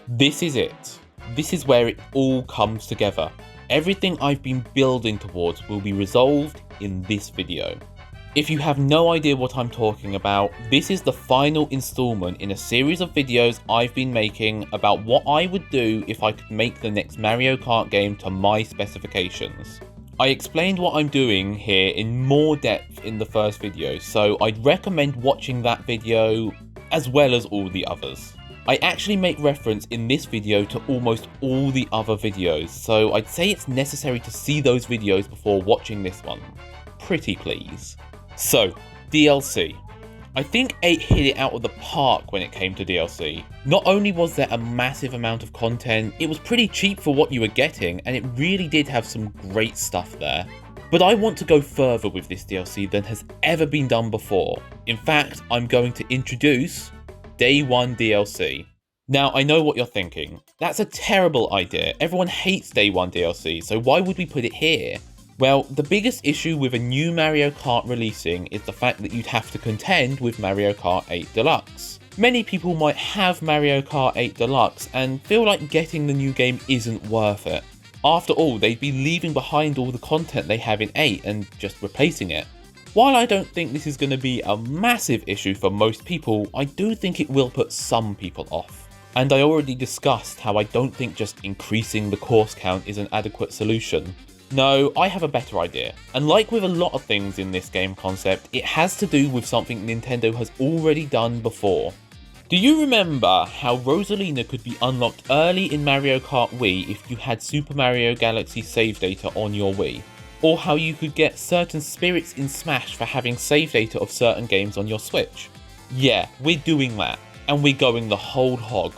This is it. This is where it all comes together. Everything I've been building towards will be resolved in this video. If you have no idea what I'm talking about, this is the final installment in a series of videos I've been making about what I would do if I could make the next Mario Kart game to my specifications. I explained what I'm doing here in more depth in the first video, so I'd recommend watching that video as well as all the others. I actually make reference in this video to almost all the other videos, so I'd say it's necessary to see those videos before watching this one. Pretty please. So, DLC. I think 8 hit it out of the park when it came to DLC. Not only was there a massive amount of content, it was pretty cheap for what you were getting, and it really did have some great stuff there. But I want to go further with this DLC than has ever been done before. In fact, I'm going to introduce Day 1 DLC. Now, I know what you're thinking. That's a terrible idea. Everyone hates Day 1 DLC, so why would we put it here? Well, the biggest issue with a new Mario Kart releasing is the fact that you'd have to contend with Mario Kart 8 Deluxe. Many people might have Mario Kart 8 Deluxe and feel like getting the new game isn't worth it. After all, they'd be leaving behind all the content they have in 8 and just replacing it. While I don't think this is going to be a massive issue for most people, I do think it will put some people off. And I already discussed how I don't think just increasing the course count is an adequate solution. No, I have a better idea. And like with a lot of things in this game concept, it has to do with something Nintendo has already done before. Do you remember how Rosalina could be unlocked early in Mario Kart Wii if you had Super Mario Galaxy save data on your Wii? Or how you could get certain spirits in Smash for having save data of certain games on your Switch? Yeah, we're doing that, and we're going the whole hog.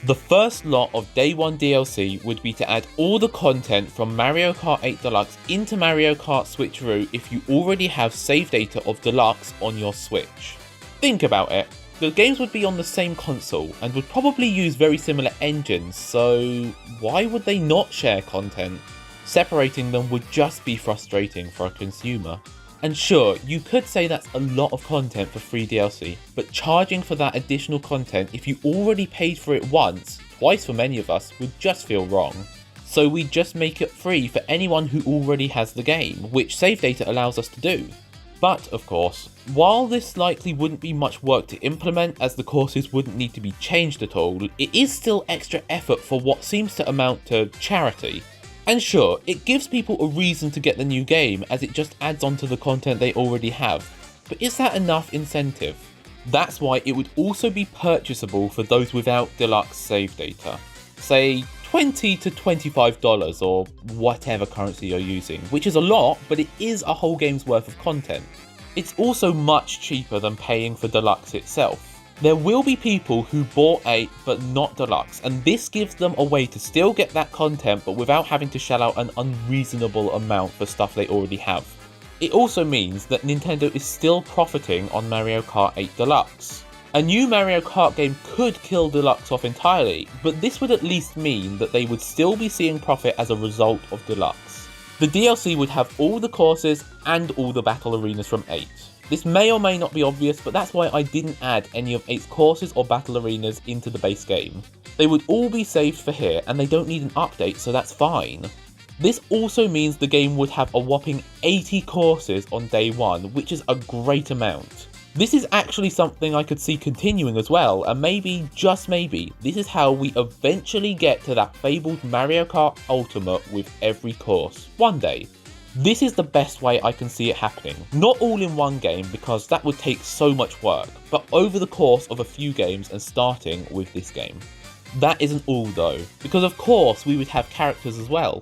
The first lot of Day 1 DLC would be to add all the content from Mario Kart 8 Deluxe into Mario Kart Switcheroo if you already have save data of Deluxe on your Switch. Think about it. The games would be on the same console and would probably use very similar engines, so why would they not share content? Separating them would just be frustrating for a consumer. And sure, you could say that's a lot of content for free DLC, but charging for that additional content if you already paid for it once, twice for many of us, would just feel wrong. So we just make it free for anyone who already has the game, which save data allows us to do. But, of course, while this likely wouldn't be much work to implement as the courses wouldn't need to be changed at all, it is still extra effort for what seems to amount to charity. And sure, it gives people a reason to get the new game as it just adds on to the content they already have. But is that enough incentive? That's why it would also be purchasable for those without Deluxe save data. Say $20 to $25 or whatever currency you're using, which is a lot, but it is a whole game's worth of content. It's also much cheaper than paying for Deluxe itself. There will be people who bought 8 but not Deluxe, and this gives them a way to still get that content but without having to shell out an unreasonable amount for stuff they already have. It also means that Nintendo is still profiting on Mario Kart 8 Deluxe. A new Mario Kart game could kill Deluxe off entirely, but this would at least mean that they would still be seeing profit as a result of Deluxe. The DLC would have all the courses and all the battle arenas from 8. This may or may not be obvious, but that's why I didn't add any of 8's courses or battle arenas into the base game. They would all be saved for here, and they don't need an update, so that's fine. This also means the game would have a whopping 80 courses on Day 1, which is a great amount. This is actually something I could see continuing as well, and maybe, just maybe, this is how we eventually get to that fabled Mario Kart Ultimate with every course, one day. This is the best way I can see it happening. Not all in one game because that would take so much work, but over the course of a few games and starting with this game. That isn't all though, because of course we would have characters as well.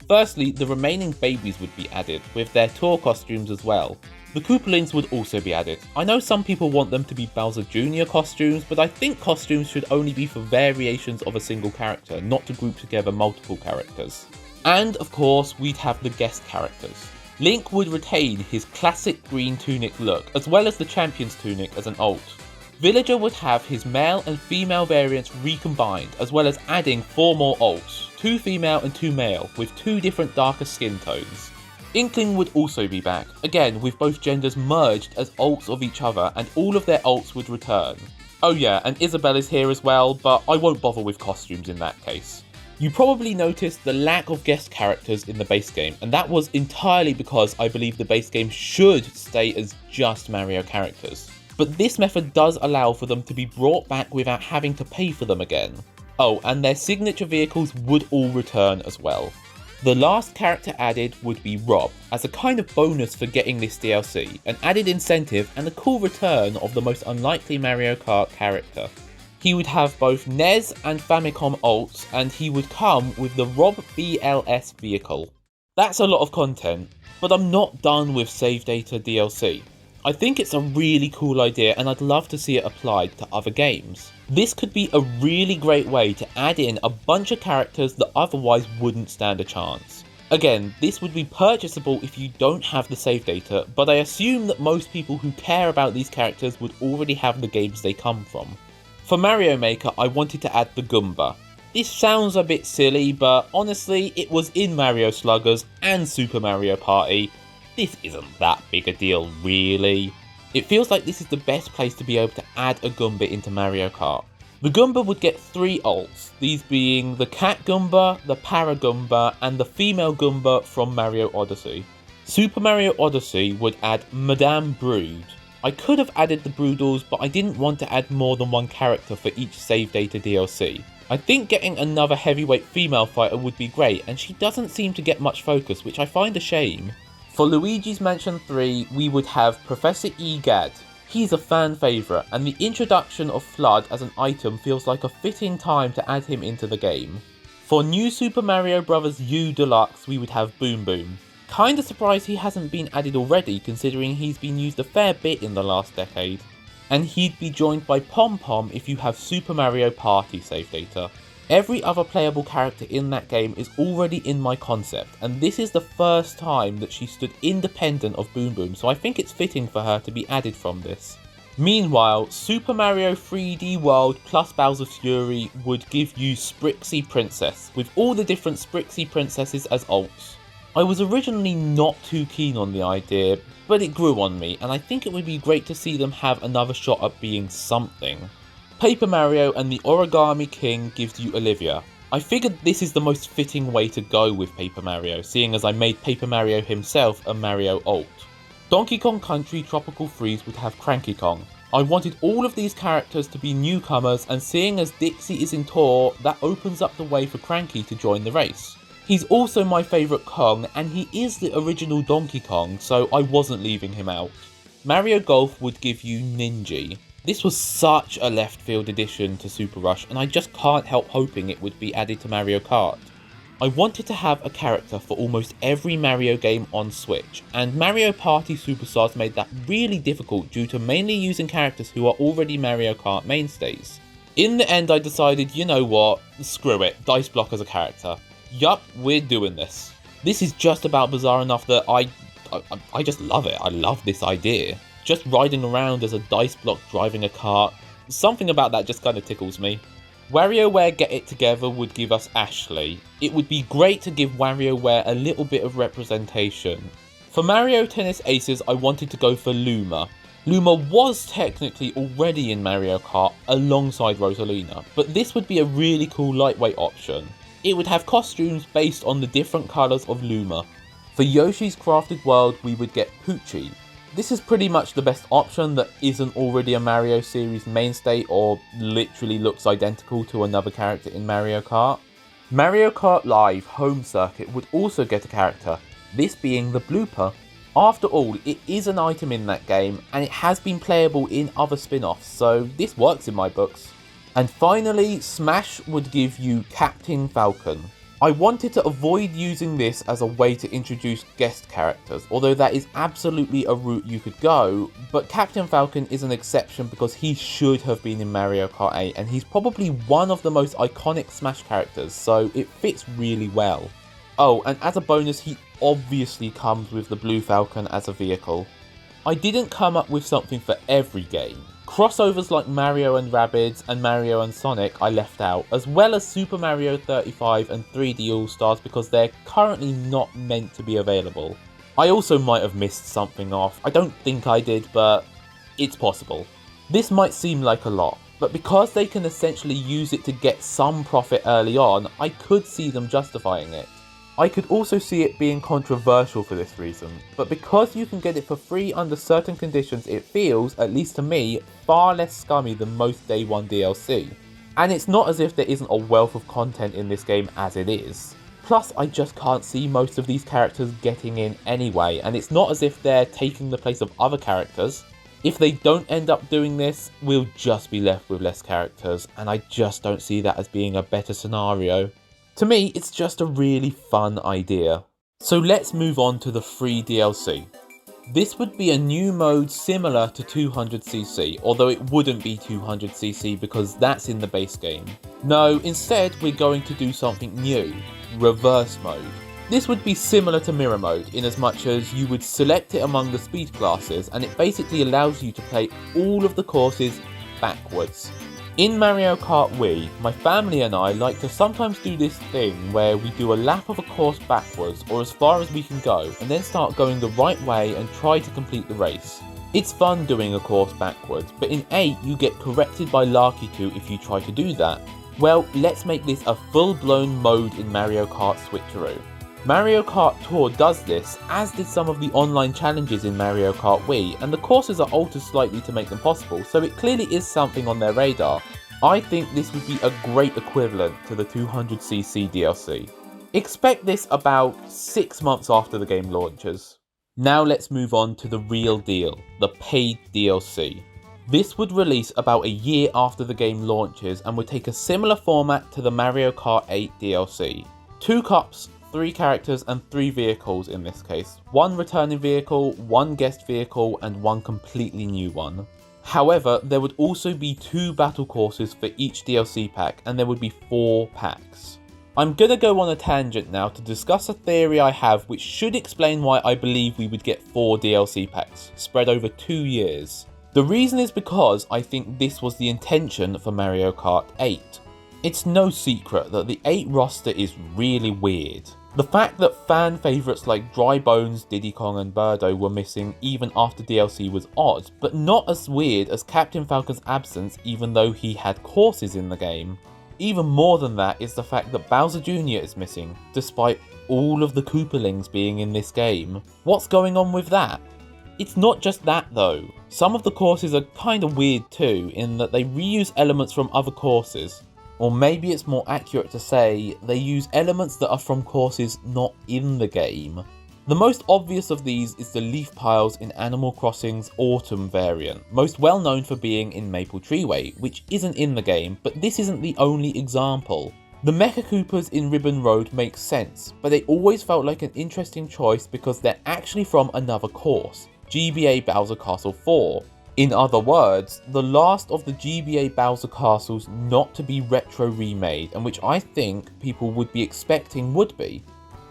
Firstly, the remaining babies would be added, with their tour costumes as well. The Koopalings would also be added. I know some people want them to be Bowser Jr. costumes, but I think costumes should only be for variations of a single character, not to group together multiple characters. And of course, we'd have the guest characters. Link would retain his classic green tunic look, as well as the champion's tunic as an alt. Villager would have his male and female variants recombined, as well as adding 4 more alts, 2 female and 2 male, with 2 different darker skin tones. Inkling would also be back, again with both genders merged as alts of each other, and all of their alts would return. Oh yeah, and Isabelle is here as well, but I won't bother with costumes in that case. You probably noticed the lack of guest characters in the base game, and that was entirely because I believe the base game should stay as just Mario characters. But this method does allow for them to be brought back without having to pay for them again. Oh, and their signature vehicles would all return as well. The last character added would be Rob, as a kind of bonus for getting this DLC, an added incentive and a cool return of the most unlikely Mario Kart character. He would have both NES and Famicom alts, and he would come with the Rob BLS vehicle. That's a lot of content, but I'm not done with Save Data DLC. I think it's a really cool idea and I'd love to see it applied to other games. This could be a really great way to add in a bunch of characters that otherwise wouldn't stand a chance. Again, this would be purchasable if you don't have the save data, but I assume that most people who care about these characters would already have the games they come from. For Mario Maker, I wanted to add the Goomba. This sounds a bit silly, but honestly, it was in Mario Sluggers and Super Mario Party. This isn't that big a deal, really. It feels like this is the best place to be able to add a Goomba into Mario Kart. The Goomba would get 3 alts, these being the Cat Goomba, the Para Goomba, and the female Goomba from Mario Odyssey. Super Mario Odyssey would add Madame Brood. I could have added the Broodals, but I didn't want to add more than one character for each save data DLC. I think getting another heavyweight female fighter would be great, and she doesn't seem to get much focus, which I find a shame. For Luigi's Mansion 3, we would have Professor Egad. He's a fan favourite, and the introduction of Flood as an item feels like a fitting time to add him into the game. For New Super Mario Bros. U Deluxe, we would have Boom Boom. Kinda surprised he hasn't been added already, considering he's been used a fair bit in the last decade. And he'd be joined by Pom Pom if you have Super Mario Party save data. Every other playable character in that game is already in my concept, and this is the first time that she stood independent of Boom Boom, so I think it's fitting for her to be added from this. Meanwhile, Super Mario 3D World plus Bowser's Fury would give you Sprixie Princess, with all the different Sprixie Princesses as alts. I was originally not too keen on the idea, but it grew on me, and I think it would be great to see them have another shot at being something. Paper Mario and the Origami King gives you Olivia. I figured this is the most fitting way to go with Paper Mario, seeing as I made Paper Mario himself a Mario alt. Donkey Kong Country Tropical Freeze would have Cranky Kong. I wanted all of these characters to be newcomers, and seeing as Dixie is in tour, that opens up the way for Cranky to join the race. He's also my favourite Kong, and he is the original Donkey Kong, so I wasn't leaving him out. Mario Golf would give you Ninja. This was such a left field addition to Super Rush, and I just can't help hoping it would be added to Mario Kart. I wanted to have a character for almost every Mario game on Switch, and Mario Party Superstars made that really difficult due to mainly using characters who are already Mario Kart mainstays. In the end I decided, you know what, screw it, Dice Block as a character. Yup, we're doing this. This is just about bizarre enough that I just love it. I love this idea. Just riding around as a dice block driving a cart, something about that just kind of tickles me. WarioWare Get It Together would give us Ashley. It would be great to give WarioWare a little bit of representation. For Mario Tennis Aces, I wanted to go for Luma. Luma was technically already in Mario Kart alongside Rosalina, but this would be a really cool lightweight option. It would have costumes based on the different colours of Luma. For Yoshi's Crafted World, we would get Poochie. This is pretty much the best option that isn't already a Mario series mainstay or literally looks identical to another character in Mario Kart. Mario Kart Live Home Circuit would also get a character, this being the Blooper. After all, it is an item in that game and it has been playable in other spin-offs, so this works in my books. And finally, Smash would give you Captain Falcon. I wanted to avoid using this as a way to introduce guest characters, although that is absolutely a route you could go, but Captain Falcon is an exception because he should have been in Mario Kart 8 and he's probably one of the most iconic Smash characters, so it fits really well. Oh, and as a bonus, he obviously comes with the Blue Falcon as a vehicle. I didn't come up with something for every game. Crossovers like Mario and Rabbids and Mario and Sonic I left out, as well as Super Mario 35 and 3D All-Stars because they're currently not meant to be available. I also might have missed something off, I don't think I did, but it's possible. This might seem like a lot, but because they can essentially use it to get some profit early on, I could see them justifying it. I could also see it being controversial for this reason, but because you can get it for free under certain conditions, it feels, at least to me, far less scummy than most day one DLC. And it's not as if there isn't a wealth of content in this game as it is. Plus, I just can't see most of these characters getting in anyway, and it's not as if they're taking the place of other characters. If they don't end up doing this, we'll just be left with less characters, and I just don't see that as being a better scenario. To me, it's just a really fun idea. So let's move on to the free DLC. This would be a new mode similar to 200cc, although it wouldn't be 200cc because that's in the base game. No, instead we're going to do something new, reverse mode. This would be similar to mirror mode in as much as you would select it among the speed classes and it basically allows you to play all of the courses backwards. In Mario Kart Wii, my family and I like to sometimes do this thing where we do a lap of a course backwards or as far as we can go and then start going the right way and try to complete the race. It's fun doing a course backwards, but in 8 you get corrected by Larky2 if you try to do that. Well, let's make this a full-blown mode in Mario Kart Switcheroo. Mario Kart Tour does this, as did some of the online challenges in Mario Kart Wii, and the courses are altered slightly to make them possible, so it clearly is something on their radar. I think this would be a great equivalent to the 200cc DLC. Expect this about 6 months after the game launches. Now let's move on to the real deal, the paid DLC. This would release about a year after the game launches and would take a similar format to the Mario Kart 8 DLC. 2 cups, 3 characters and 3 vehicles in this case. 1 returning vehicle, 1 guest vehicle and 1 completely new one. However, there would also be 2 battle courses for each DLC pack and there would be 4 packs. I'm gonna go on a tangent now to discuss a theory I have which should explain why I believe we would get 4 DLC packs, spread over 2 years. The reason is because I think this was the intention for Mario Kart 8. It's no secret that the 8 roster is really weird. The fact that fan favourites like Dry Bones, Diddy Kong and Birdo were missing even after DLC was odd, but not as weird as Captain Falcon's absence even though he had courses in the game. Even more than that is the fact that Bowser Jr. is missing, despite all of the Koopalings being in this game. What's going on with that? It's not just that though. Some of the courses are kinda weird too, in that they reuse elements from other courses. Or maybe it's more accurate to say they use elements that are from courses not in the game. The most obvious of these is the leaf piles in Animal Crossing's Autumn variant, most well known for being in Maple Treeway, which isn't in the game, but this isn't the only example. The Mecha Koopas in Ribbon Road make sense, but they always felt like an interesting choice because they're actually from another course, GBA Bowser Castle 4. In other words, the last of the GBA Bowser Castles not to be retro remade, and which I think people would be expecting would be.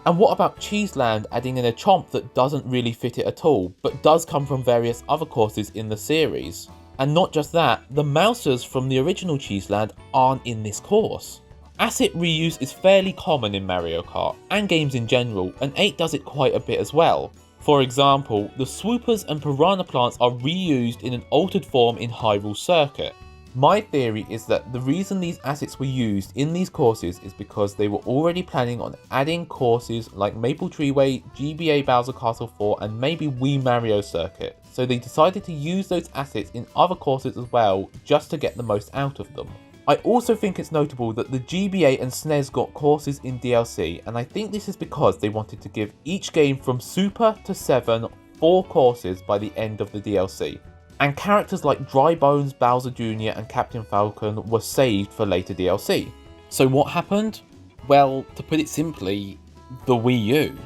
And what about Cheeseland adding in a chomp that doesn't really fit it at all, but does come from various other courses in the series? And not just that, the Mousers from the original Cheeseland aren't in this course. Asset reuse is fairly common in Mario Kart, and games in general, and 8 does it quite a bit as well. For example, the swoopers and piranha plants are reused in an altered form in Hyrule Circuit. My theory is that the reason these assets were used in these courses is because they were already planning on adding courses like Maple Treeway, GBA Bowser Castle 4 and maybe Wii Mario Circuit, so they decided to use those assets in other courses as well just to get the most out of them. I also think it's notable that the GBA and SNES got courses in DLC, and I think this is because they wanted to give each game from Super to 7 4 courses by the end of the DLC. And characters like Dry Bones, Bowser Jr. and Captain Falcon were saved for later DLC. So what happened? Well, to put it simply, the Wii U.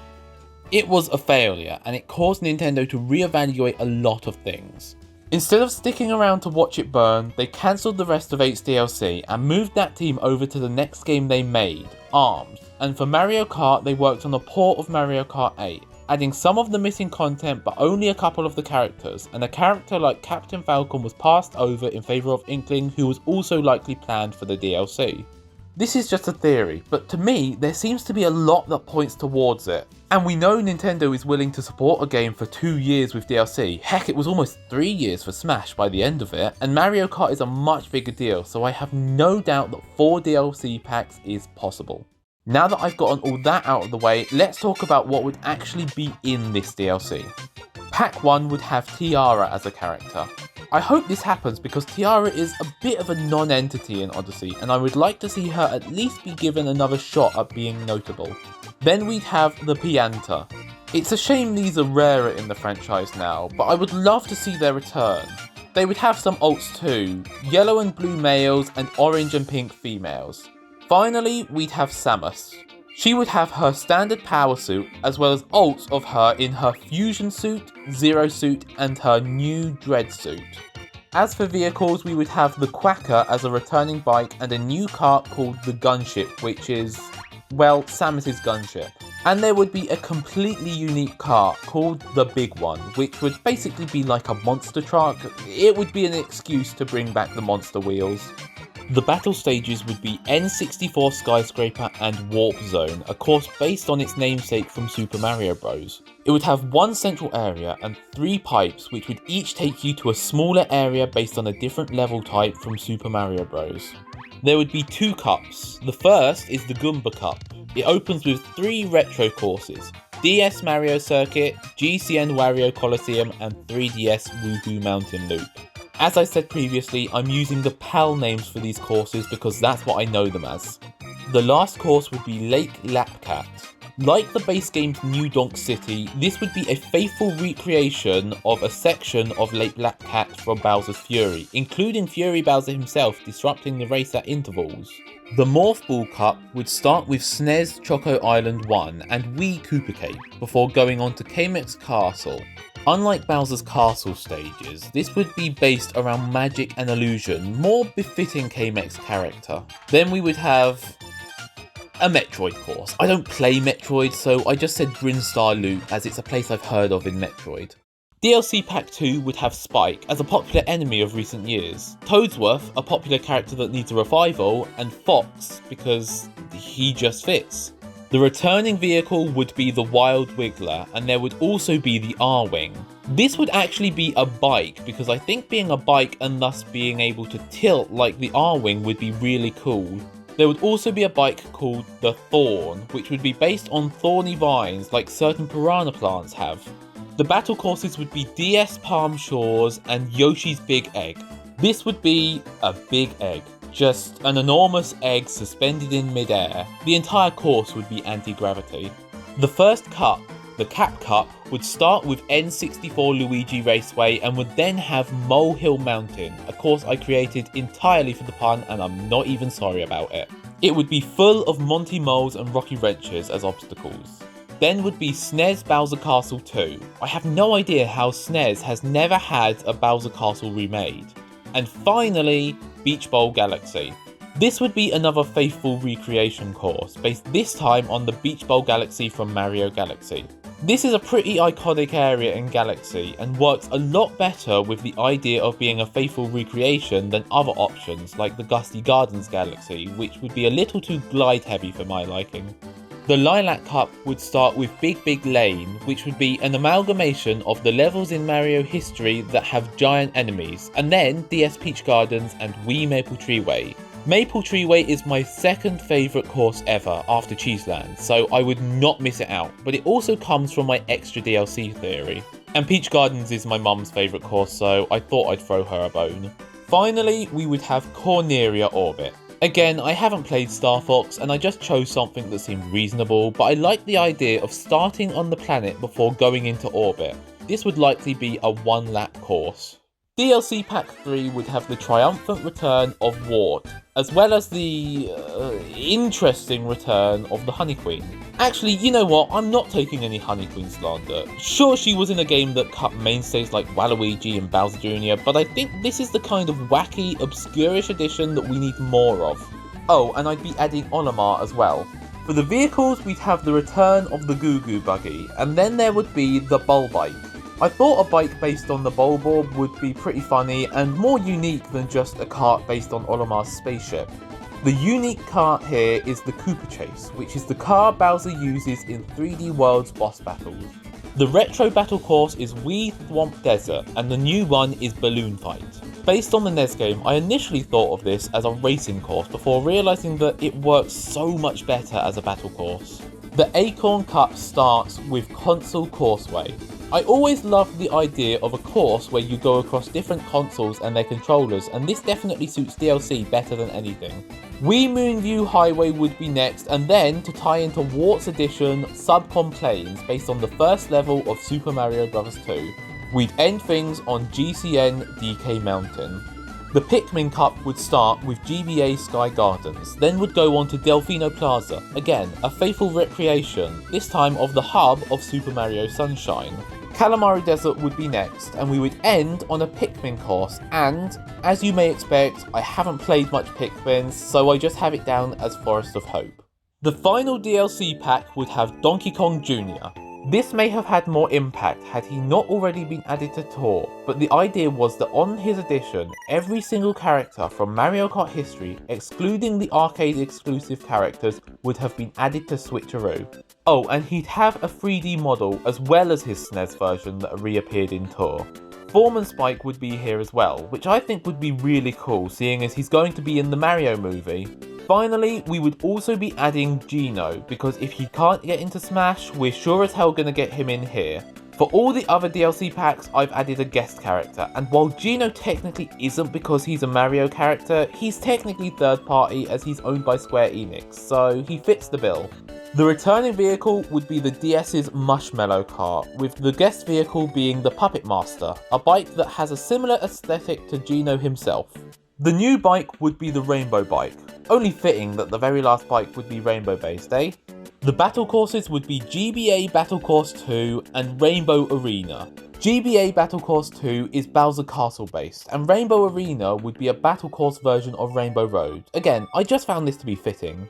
It was a failure, and it caused Nintendo to reevaluate a lot of things. Instead of sticking around to watch it burn, they cancelled the rest of 8's DLC and moved that team over to the next game they made, ARMS, and for Mario Kart they worked on a port of Mario Kart 8, adding some of the missing content but only a couple of the characters, and a character like Captain Falcon was passed over in favour of Inkling, who was also likely planned for the DLC. This is just a theory, but to me, there seems to be a lot that points towards it. And we know Nintendo is willing to support a game for 2 years with DLC. Heck, it was almost 3 years for Smash by the end of it, and Mario Kart is a much bigger deal, so I have no doubt that 4 DLC packs is possible. Now that I've gotten all that out of the way, let's talk about what would actually be in this DLC. Pack 1 would have Tiara as a character. I hope this happens because Tiara is a bit of a non-entity in Odyssey, and I would like to see her at least be given another shot at being notable. Then we'd have the Pianta. It's a shame these are rarer in the franchise now, but I would love to see their return. They would have some alts too, yellow and blue males and orange and pink females. Finally, we'd have Samus. She would have her standard power suit, as well as alts of her in her fusion suit, zero suit, and her new dread suit. As for vehicles, we would have the Quacker as a returning bike and a new kart called the Gunship, which is, well, Samus's gunship. And there would be a completely unique kart called the Big One, which would basically be like a monster truck. It would be an excuse to bring back the monster wheels. The battle stages would be N64 Skyscraper and Warp Zone, a course based on its namesake from Super Mario Bros. It would have one central area and 3 pipes which would each take you to a smaller area based on a different level type from Super Mario Bros. There would be 2 cups. The first is the Goomba Cup. It opens with 3 retro courses: DS Mario Circuit, GCN Wario Coliseum and 3DS Woohoo Mountain Loop. As I said previously, I'm using the PAL names for these courses because that's what I know them as. The last course would be Lake Lapcat. Like the base game's New Donk City, this would be a faithful recreation of a section of Lake Lapcat from Bowser's Fury, including Fury Bowser himself disrupting the race at intervals. The Morph Ball Cup would start with SNES Choco Island 1 and Wii Koopa Cape, before going on to Kamex Castle. Unlike Bowser's Castle stages, this would be based around magic and illusion, more befitting Kamex's character. Then we would have a Metroid course. I don't play Metroid, so I just said Brinstar Loop as it's a place I've heard of in Metroid. DLC Pack 2 would have Spike as a popular enemy of recent years, Toadsworth, a popular character that needs a revival, and Fox because he just fits. The returning vehicle would be the Wild Wiggler, and there would also be the R-Wing. This would actually be a bike, because I think being a bike and thus being able to tilt like the R-Wing would be really cool. There would also be a bike called the Thorn, which would be based on thorny vines like certain piranha plants have. The battle courses would be DS Palm Shores and Yoshi's Big Egg. This would be a big egg. Just an enormous egg suspended in midair. The entire course would be anti-gravity. The first cup, the Cap Cup, would start with N64 Luigi Raceway and would then have Molehill Mountain, a course I created entirely for the pun and I'm not even sorry about it. It would be full of Monty Moles and Rocky Wrenches as obstacles. Then would be SNES Bowser Castle 2. I have no idea how SNES has never had a Bowser Castle remade. And finally, Beach Bowl Galaxy. This would be another faithful recreation course, based this time on the Beach Bowl Galaxy from Mario Galaxy. This is a pretty iconic area in Galaxy, and works a lot better with the idea of being a faithful recreation than other options like the Gusty Gardens Galaxy, which would be a little too glide heavy for my liking. The Lilac Cup would start with Big Big Lane, which would be an amalgamation of the levels in Mario history that have giant enemies, and then DS Peach Gardens and Wii Maple Tree Way. Maple Tree Way is my second favourite course ever after Cheeseland, so I would not miss it out, but it also comes from my extra DLC theory. And Peach Gardens is my mum's favourite course, so I thought I'd throw her a bone. Finally, we would have Corneria Orbit. Again, I haven't played Star Fox and I just chose something that seemed reasonable, but I like the idea of starting on the planet before going into orbit. This would likely be a 1-lap course. DLC Pack 3 would have the triumphant return of Wart, as well as the interesting return of the Honey Queen. Actually, you know what, I'm not taking any Honey Queen slander. Sure, she was in a game that cut mainstays like Waluigi and Bowser Jr., but I think this is the kind of wacky, obscurish addition that we need more of. Oh, and I'd be adding Olimar as well. For the vehicles, we'd have the return of the Goo Goo Buggy, and then there would be the Bull Bike. I thought a bike based on the Bulborb would be pretty funny and more unique than just a kart based on Olimar's spaceship. The unique car here is the Koopa Chase, which is the car Bowser uses in 3D World's boss battles. The retro battle course is Wii Thwomp Desert, and the new one is Balloon Fight. Based on the NES game, I initially thought of this as a racing course before realising that it works so much better as a battle course. The Acorn Cup starts with Console Courseway. I always loved the idea of a course where you go across different consoles and their controllers, and this definitely suits DLC better than anything. Wii Moonview Highway would be next, and then to tie into Wart's Edition, Subcom Plains based on the first level of Super Mario Bros. 2. We'd end things on GCN DK Mountain. The Pikmin Cup would start with GBA Sky Gardens, then would go on to Delfino Plaza, again a faithful recreation, this time of the hub of Super Mario Sunshine. Calamari Desert would be next, and we would end on a Pikmin course, and, as you may expect, I haven't played much Pikmin, so I just have it down as Forest of Hope. The final DLC pack would have Donkey Kong Jr. This may have had more impact had he not already been added to Tour, but the idea was that on his edition, every single character from Mario Kart history, excluding the arcade exclusive characters, would have been added to Switcheroo. Oh, and he'd have a 3D model as well as his SNES version that reappeared in Tour. Foreman Spike would be here as well, which I think would be really cool seeing as he's going to be in the Mario movie. Finally, we would also be adding Geno, because if he can't get into Smash, we're sure as hell gonna get him in here. For all the other DLC packs, I've added a guest character, and while Geno technically isn't because he's a Mario character, he's technically third party as he's owned by Square Enix, so he fits the bill. The returning vehicle would be the DS's Mushmallow Kart, with the guest vehicle being the Puppet Master, a bike that has a similar aesthetic to Geno himself. The new bike would be the Rainbow Bike. Only fitting that the very last bike would be rainbow based, eh? The battle courses would be GBA Battle Course 2 and Rainbow Arena. GBA Battle Course 2 is Bowser Castle based, and Rainbow Arena would be a battle course version of Rainbow Road. Again, I just found this to be fitting.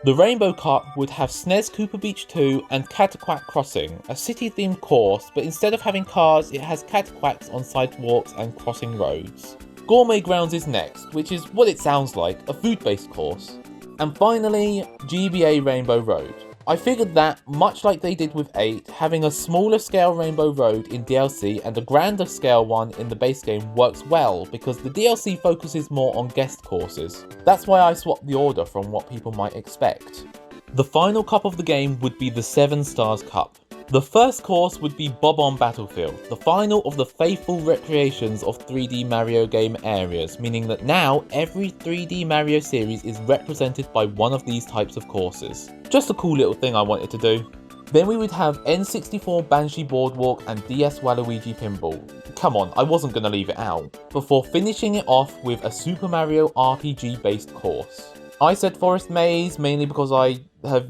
The Rainbow Cup would have SNES Cooper Beach 2 and Cataquack Crossing, a city-themed course, but instead of having cars, it has cataquacks on sidewalks and crossing roads. Gourmet Grounds is next, which is what it sounds like, a food-based course. And finally, GBA Rainbow Road. I figured that, much like they did with 8, having a smaller scale Rainbow Road in DLC and a grander scale one in the base game works well because the DLC focuses more on guest courses. That's why I swapped the order from what people might expect. The final cup of the game would be the 7 Stars Cup. The first course would be Bob-on Battlefield, the final of the faithful recreations of 3D Mario game areas, meaning that now every 3D Mario series is represented by one of these types of courses. Just a cool little thing I wanted to do. Then we would have N64 Banshee Boardwalk and DS Waluigi Pinball. Come on, I wasn't going to leave it out. Before finishing it off with a Super Mario RPG based course. I said Forest Maze mainly because I have,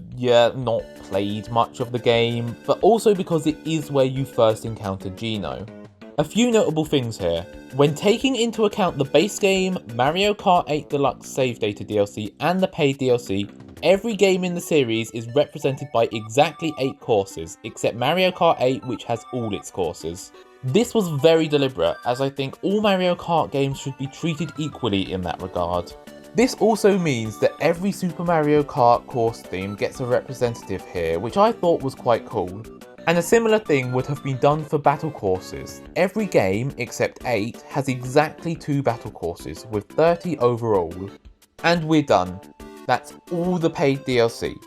not played much of the game, but also because it is where you first encountered Geno. A few notable things here. When taking into account the base game, Mario Kart 8 Deluxe Save Data DLC and the paid DLC, every game in the series is represented by exactly 8 courses, except Mario Kart 8 which has all its courses. This was very deliberate, as I think all Mario Kart games should be treated equally in that regard. This also means that every Super Mario Kart course theme gets a representative here, which I thought was quite cool. And a similar thing would have been done for battle courses. Every game, except 8, has exactly 2 battle courses, with 30 overall. And we're done. That's all the paid DLC.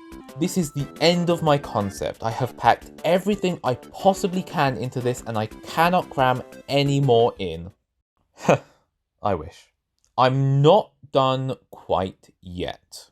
This is the end of my concept. I have packed everything I possibly can into this and I cannot cram any more in. I wish. I'm not done quite yet.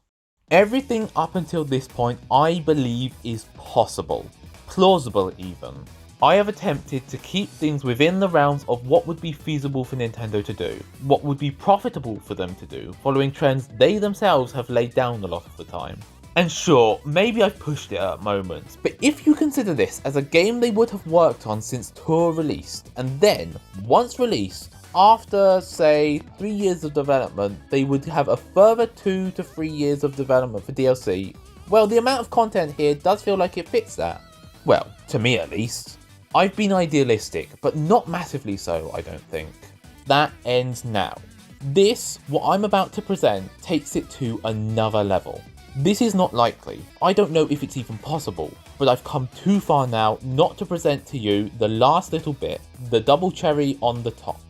Everything up until this point I believe is possible, plausible even. I have attempted to keep things within the realms of what would be feasible for Nintendo to do, what would be profitable for them to do, following trends they themselves have laid down a lot of the time. And sure, maybe I've pushed it at moments, but if you consider this as a game they would have worked on since Tour released, and then, once released, after, say, 3 years of development, they would have a further 2 to 3 years of development for DLC. Well, the amount of content here does feel like it fits that. Well, to me at least. I've been idealistic, but not massively so, I don't think. That ends now. This, what I'm about to present, takes it to another level. This is not likely, I don't know if it's even possible, but I've come too far now not to present to you the last little bit, the double cherry on the top.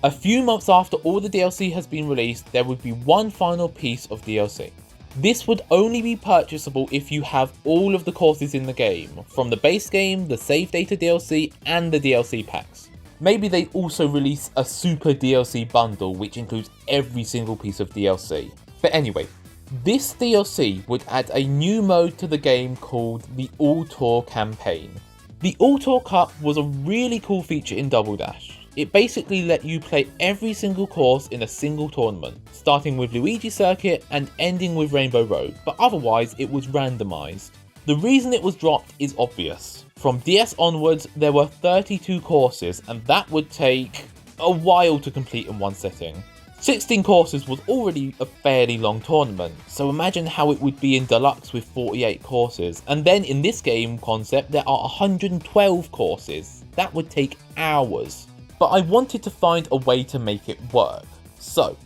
A few months after all the DLC has been released, there would be one final piece of DLC. This would only be purchasable if you have all of the courses in the game, from the base game, the save data DLC, and the DLC packs. Maybe they also release a super DLC bundle which includes every single piece of DLC. But anyway, this DLC would add a new mode to the game called the All Tour campaign. The All Tour Cup was a really cool feature in Double Dash. It basically let you play every single course in a single tournament, starting with Luigi Circuit and ending with Rainbow Road, but otherwise it was randomized. The reason it was dropped is obvious. From DS onwards, there were 32 courses, and that would take a while to complete in one sitting. 16 courses was already a fairly long tournament, so imagine how it would be in Deluxe with 48 courses, and then in this game concept there are 112 courses. That would take hours. But I wanted to find a way to make it work. So,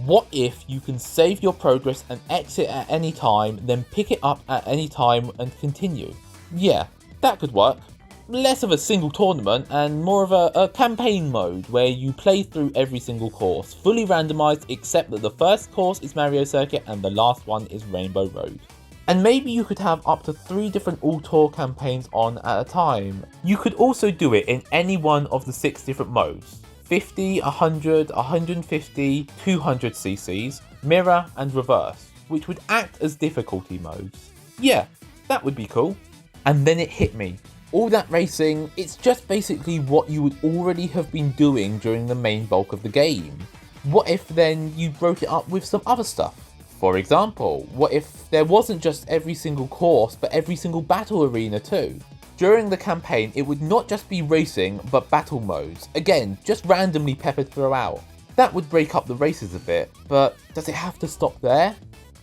what if you can save your progress and exit at any time, then pick it up at any time and continue? Yeah, that could work. Less of a single tournament and more of a campaign mode where you play through every single course, fully randomized except that the first course is Mario Circuit and the last one is Rainbow Road. And maybe you could have up to 3 different All Tour campaigns on at a time. You could also do it in any one of the 6 different modes: 50, 100, 150, 200 cc's, mirror and reverse, which would act as difficulty modes. Yeah, that would be cool. And then it hit me. All that racing, it's just basically what you would already have been doing during the main bulk of the game. What if then you broke it up with some other stuff? For example, what if there wasn't just every single course, but every single battle arena too? During the campaign, it would not just be racing, but battle modes. Again, just randomly peppered throughout. That would break up the races a bit, but does it have to stop there?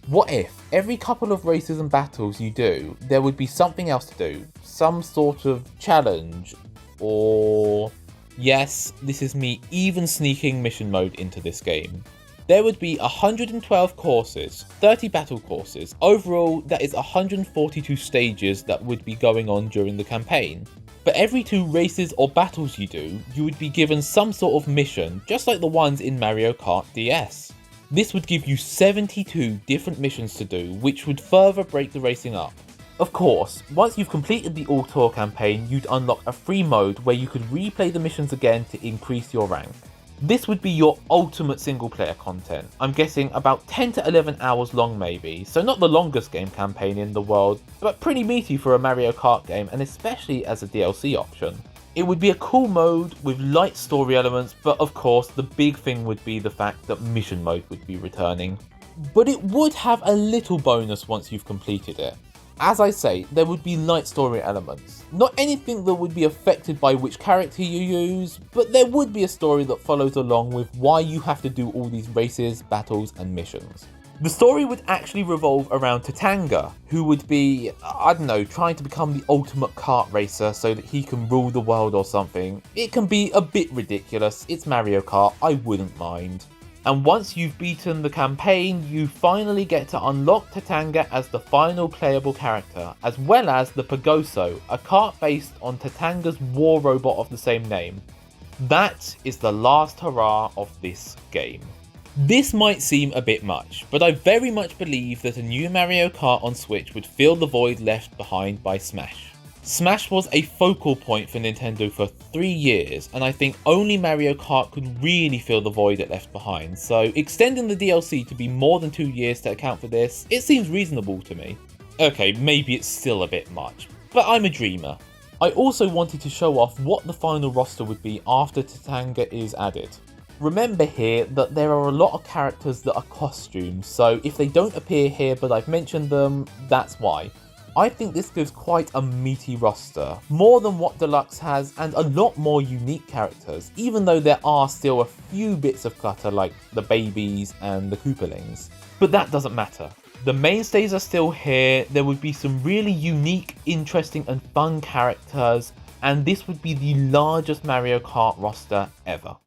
What if every couple of races and battles you do, there would be something else to do? Some sort of challenge, or... Yes, this is me even sneaking mission mode into this game. There would be 112 courses, 30 battle courses. Overall, that is 142 stages that would be going on during the campaign. For every 2 races or battles you do, you would be given some sort of mission, just like the ones in Mario Kart DS. This would give you 72 different missions to do, which would further break the racing up. Of course, once you've completed the All Tour campaign, you'd unlock a free mode where you could replay the missions again to increase your rank. This would be your ultimate single player content. I'm guessing about 10 to 11 hours long maybe, so not the longest game campaign in the world, but pretty meaty for a Mario Kart game and especially as a DLC option. It would be a cool mode with light story elements, but of course the big thing would be the fact that mission mode would be returning. But it would have a little bonus once you've completed it. As I say, there would be light story elements. Not anything that would be affected by which character you use, but there would be a story that follows along with why you have to do all these races, battles and missions. The story would actually revolve around Tatanga, who would be, I don't know, trying to become the ultimate kart racer so that he can rule the world or something. It can be a bit ridiculous, it's Mario Kart, I wouldn't mind. And once you've beaten the campaign, you finally get to unlock Tatanga as the final playable character, as well as the Pagoso, a kart based on Tatanga's war robot of the same name. That is the last hurrah of this game. This might seem a bit much, but I very much believe that a new Mario Kart on Switch would fill the void left behind by Smash. Smash was a focal point for Nintendo for 3 years, and I think only Mario Kart could really fill the void it left behind, so extending the DLC to be more than 2 years to account for this, it seems reasonable to me. Okay, maybe it's still a bit much, but I'm a dreamer. I also wanted to show off what the final roster would be after Tatanga is added. Remember here that there are a lot of characters that are costumes, so if they don't appear here but I've mentioned them, that's why. I think this gives quite a meaty roster, more than what Deluxe has and a lot more unique characters, even though there are still a few bits of clutter like the babies and the Koopalings. But that doesn't matter. The mainstays are still here, there would be some really unique, interesting and fun characters, and this would be the largest Mario Kart roster ever.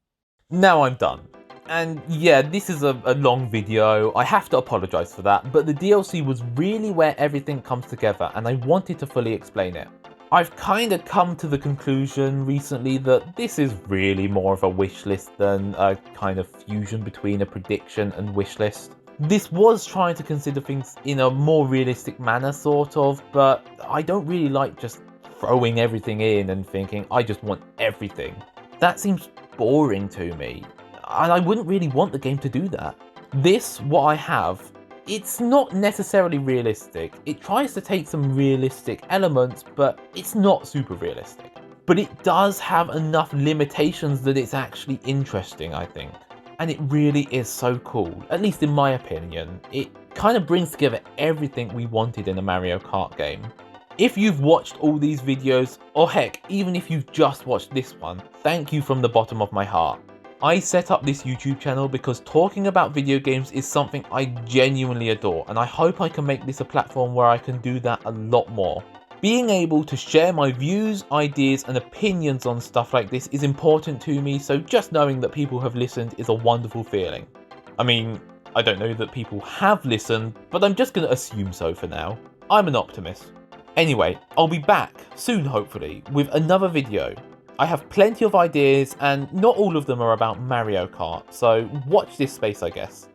Now I'm done. And yeah, this is a long video, I have to apologise for that, but the DLC was really where everything comes together and I wanted to fully explain it. I've kind of come to the conclusion recently that this is really more of a wish list than a kind of fusion between a prediction and wish list. This was trying to consider things in a more realistic manner, sort of, but I don't really like just throwing everything in and thinking, I just want everything. That seems boring to me, and I wouldn't really want the game to do that. This, what I have, it's not necessarily realistic. It tries to take some realistic elements, but it's not super realistic. But it does have enough limitations that it's actually interesting, I think. And it really is so cool, at least in my opinion. It kind of brings together everything we wanted in a Mario Kart game. If you've watched all these videos, or heck, even if you've just watched this one, thank you from the bottom of my heart. I set up this YouTube channel because talking about video games is something I genuinely adore, and I hope I can make this a platform where I can do that a lot more. Being able to share my views, ideas and opinions on stuff like this is important to me, so just knowing that people have listened is a wonderful feeling. I mean, I don't know that people have listened, but I'm just going to assume so for now. I'm an optimist. Anyway, I'll be back soon hopefully with another video. I have plenty of ideas and not all of them are about Mario Kart, so watch this space I guess.